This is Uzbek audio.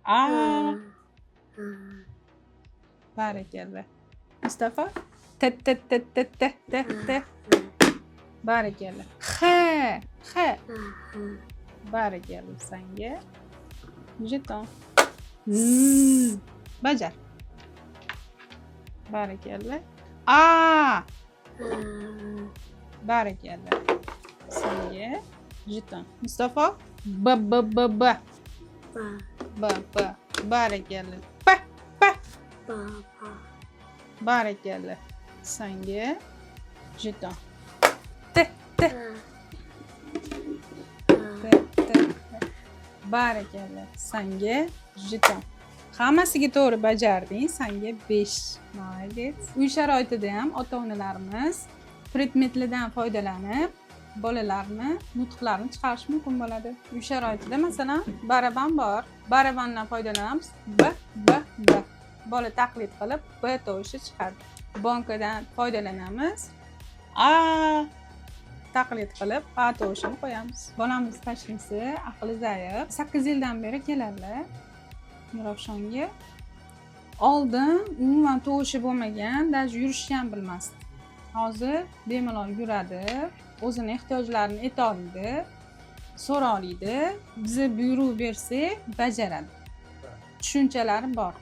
A. Barakalla. Mustafa. T. Barakalla. X. Barakalla senga. Jeton. Z. Bajar. Barakalla. A. Barakalla. Senga. Jeton. Mustafa. B. Barakalla. P. Barakalla. Senga. Jeton. T. Barakalla. Senga jeton. Hammasiga to'g'ri bajarding. Senga 5. Молодец. Uy sharoitida ham ota-onalarimiz predmetlardan foydalanib bolalarni nutqlarini chiqarish mumkin bo'ladi. Uy sharoitida masalan baraban bor. Barabandan foydalanamiz. B. Bola taqlid qilib B tovushi chiqadi. Bankadan foydalanamiz. A taqlid qilib A tovushini qo'yamiz. Bolamiz tashxisi aqli zaif. 8 yildan beri keladi. Ravshonga oldin umuman tovushi bo'lmagan, даже yurishni ham bilmasdi. Hozir bemalol yuradi, o'zini ehtiyojlarini eta oladi, so'ra oladi. Bizni buyruq bersak bajaradi. Tushunchalari bor.